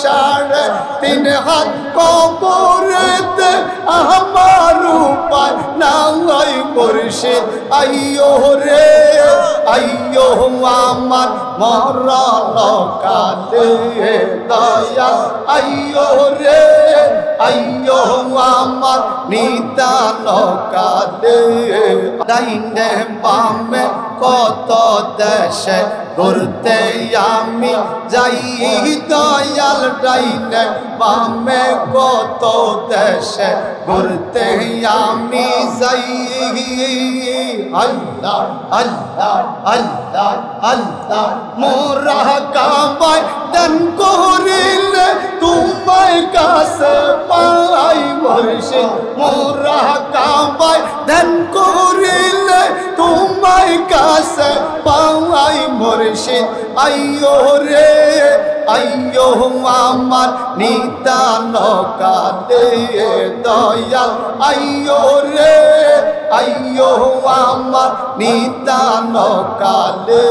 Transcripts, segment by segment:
সাড়ে তিন হাত কবরেতে আমার উপায় নাই মুর্শিদ আইয়ো রে আইয়ো আমার মরণ কালে দয়াল আইয়ো রে আইয়ো আমার নিদান কালে ডাইনে বামে কত দেশে ঘুরতে আমি যাই দয়াল ডাইনে বামে কত দেশে ঘুরতে আমি যাই আল্লাহ আল্লাহ আল্লাহ আল্লাহ মোরা কাবায় দান করিলে তোমায় কাছে পাই মুর্শিদ মোরা কাবায় দান করিলে তোমায় কাছে পাই মুর্শিদ আইয়ো রে আইয়ো আমার নিদান কালে দয়াল আইয়ো রে আইয়ো আমার নিদান কালে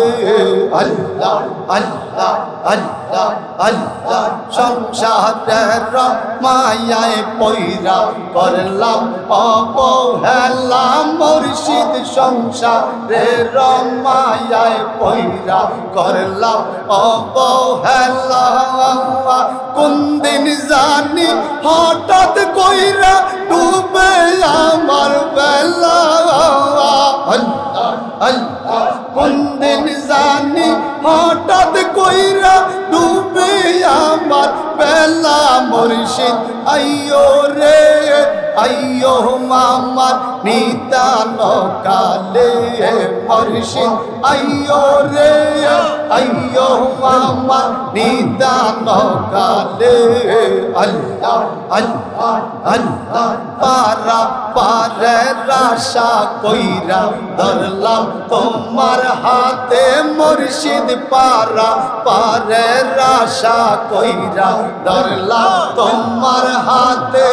আল্লাহ আল্লাহ আল্লাহ আল্লাহ সংসারের মায়ায় পয়রা করলাম অবহেলা মুর্শিদ সংসারের মায়ায় পয়রা করলাম অবহেলা কোন দিন জানি হঠাৎ কইরা ডুবে আমার বেলা আল্লাহ আল্লাহ কোন দিন জানি হঠাৎ কইরা ডুবে আমার বেলা মুর্শিদ আইয়ো রে আইয়ো আমার নিদান কালে মুর্শিদ আইয়ো রে আইয়ো আমার নিদান কালে আল্লাহ আল্লাহ আল্লাহ পারা পারে রাশা কইরা ধরলাম তোমার হাতে মুর্শিদ পারা পারে রাশা কইরা ধরলাম তোমার হাতে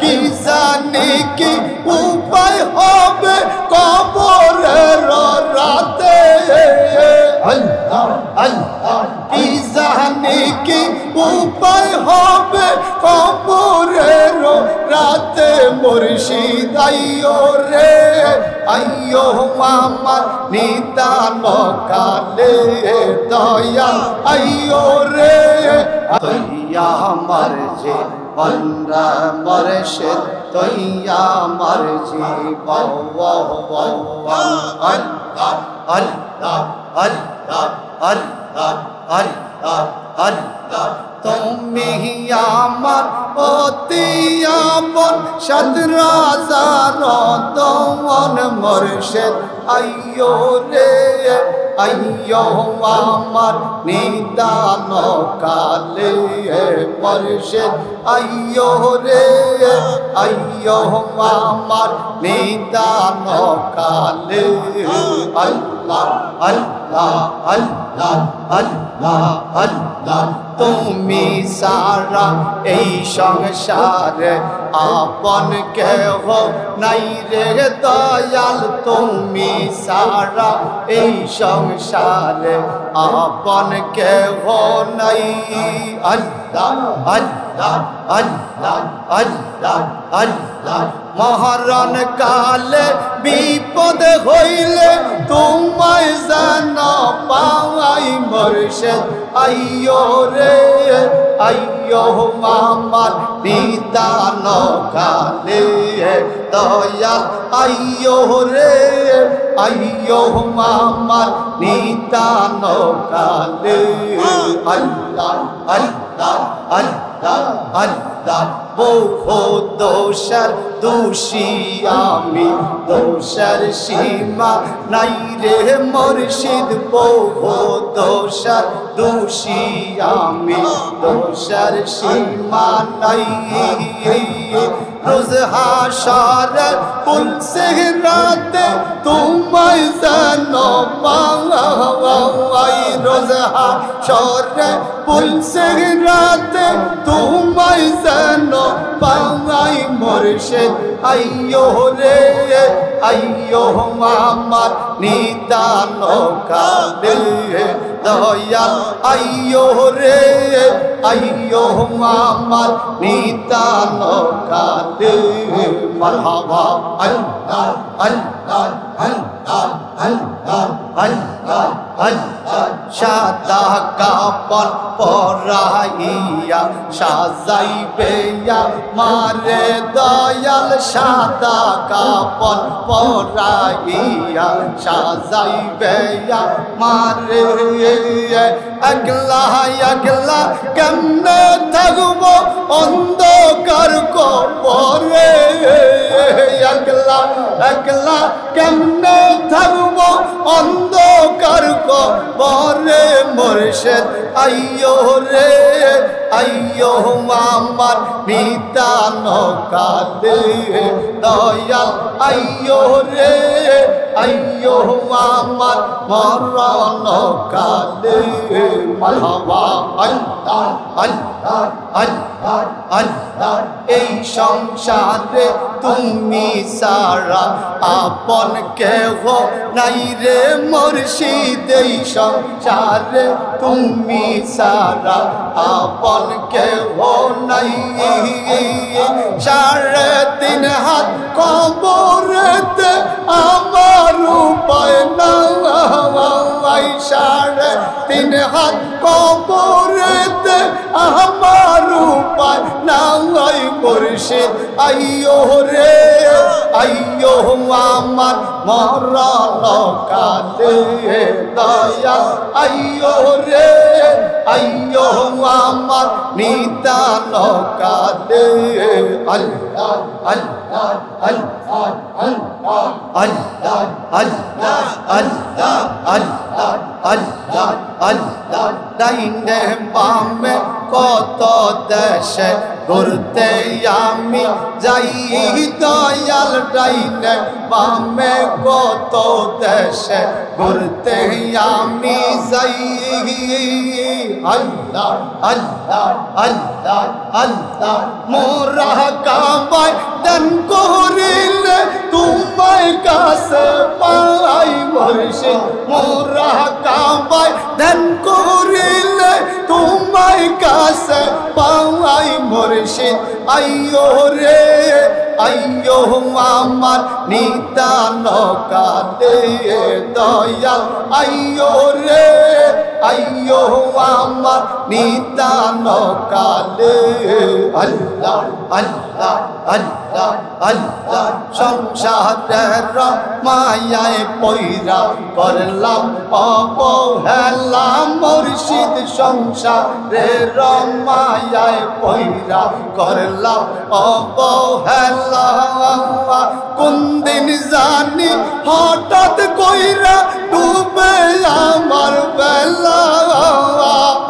কি জানি কি উপায় হবে কবরের রাতে আল্লাহ আল্লাহ কি জানি কি উপায় হবে কবরের রাতে মুর্শিদ আইয়ো রে আইয়ো আমার নিদান কালে দয়াল আইয়ো রে তৈয়া আমার যে বন্দা মুর্শিদ তৈয়া আমার জীবন আল্লাহ আল্লাহ আল্লাহ আল্লাহ আল্লাহ আল্লাহ তুমি আমার অতি আপন সাত রাজার দমন মুর্শিদ আইয়ো রে আইয়ো আমার নিদান কালে মুর্শিদ আইয়ো রে আইয়ো আমার নিদান কালে আল্লাহ আল্লাহ আল্লাহ আল্লাহ আল্লাহ তুমি সারা এই সংসারে আপন কেহ নাই রে দয়াল তুমি সারা এই সংসারে আপন কেহ নাই আল্লাহ আল্লাহ আল্লাহ আল্লাহ আল্লাহ মরণ কালে বিপদ হইলে তোমায় যেন পাই মুর্শিদ আইয়ো রে আইয়ো আমার নিদান কালে দয়াল আইয়ো রে আইয়ো আমার নিদান কালে আল্লাহ আল্লাহ আল্লাহ আল্লাহ বহু দোষের দোষী আমি দোষের সীমা নাই রে মুর্শিদ বহু দোষের দোষী আমি দোষের সীমা নাই রোজ হাশরের পুলসে রাতে তোমায় যেন পাই রোজ হাশরের পুলসে রাতে তোমায় যেন পাই মুর্শিদ আইয়ো রে আইয়ো আমার নিদান কালে দয়াল আইয়ো রে আইয়ো আমার নিতান কালে মারহাবা আল্লাহ আল্লাহ আল্লাহ আল্লাহ আল্লাহ আল্লাহ সাদা কাপড় পরাইয়া সাজাইবে মারে দয়াল সাদা কাপড় পরাইয়া সাজাইবে মারে একলা একলা কেমনে থাকবো অন্ধকার কবরে একলা একলা কেমনে থাকবো অন্ধকার কবরে মুর্শিদ আইয়ো রে আইয়ো আমার নিতান কালে দয়াল আইয়ো রে আইয়ো আমার মরণ কালে মারহাবা আল্লাহ আল্লাহ আল্লাহ আল্লাহ এই সংসারে তুমি সারা আপন কেহ নাই রে মুর্শিদ এই সংসারে তুমি সারা আপন কেহ নাই 3.5 হাত কবরেতে আমার উপায় নাই 3.5 হাত কবরেতে আমার উপায় নাই মুর্শিদ আইয়ো রে আইয়ো আমার মরণ কালে দয়াল আইয়ো রে আইয়ো আমার নিতান কালে আল্লাহ আল্লাহ আল্লাহ আল্লাহ আল্লাহ আল্লাহ আল্লাহ আল্লাহ আল্লাহ আল্লাহ ডাইনে বামে কত দেশে ঘুরতে আমি যাই দয়াল ডাইনে বামে কত দেশে ঘুরতে আমি যাই আল্লাহ আল্লাহ আল্লাহ আল্লাহ মোরা কাবায় দান করিলে তোমায় কাছে পাই মুর্শিদ মোরা কাবায় দান করিলে তোমায় কাছে পাই মুর্শিদ আইয়ো রে আইয়ো আমার নিতান কালে দয়াল আইয়ো রে আইয়ো আমার নিতান কালে আল্লাহ আল্লাহ আল্লাহ আল্লাহ সংসারের মায়ায় পয়রা করলাম অবহেলা মুর্শিদ সংসারের মায়ায় পয়রা করলাম অবহেলা কোন দিন জানি হঠাৎ কইরা ডুবে আমার বেলা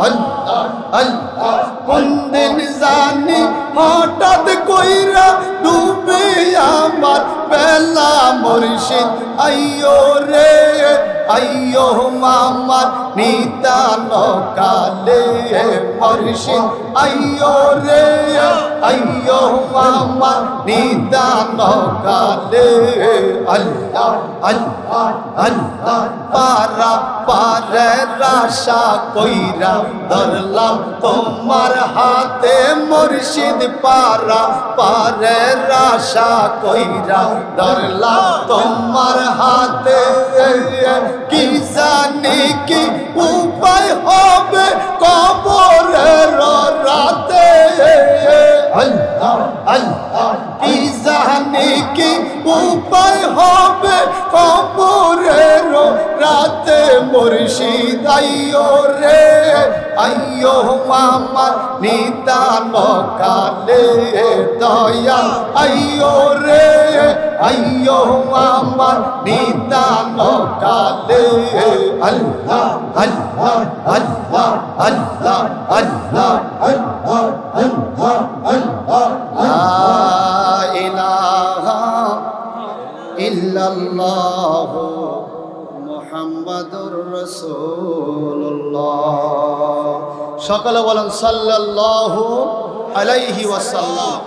আল্লাহ আল্লাহ কোন দিন জানি হঠাৎ কইরা ডুবে আমার বেলা মুর্শিদ আইয়ো রে আইয়ো আমার নিতান কালে মুর্শিদ আইয়ো রে আইয়ো আমার নিতান কালে আল্লাহ আল্লাহ আল্লাহ পারা পারে রাশা কইরা ধরলাম তোমার হাতে মুর্শিদ পারা পারে রাশা কইরা ধরলাম তোমার হাতে কি জানি কি উপায় হবে কবরের রাতে আল্লাহ আল্লাহ কি জানি কি উপায় হবে কবরের রাতে মুর্শিদ আইয়ো রে আইয়ো আমার নিতান কালে দয়াল আইয়ো রে আইয়ো আমার নিতান কালে আল্লাহ আল্লাহ আল্লাহ আল্লাহ আল্লাহ আল্লাহ আল্লাহ আল্লাহ লা ইলাহা ইল্লাল্লাহ মুহাম্মাদুর রাসূলুল্লাহ সকলে বলেন সাল্লাল্লাহু আলাইহি ওয়াসাল্লাম।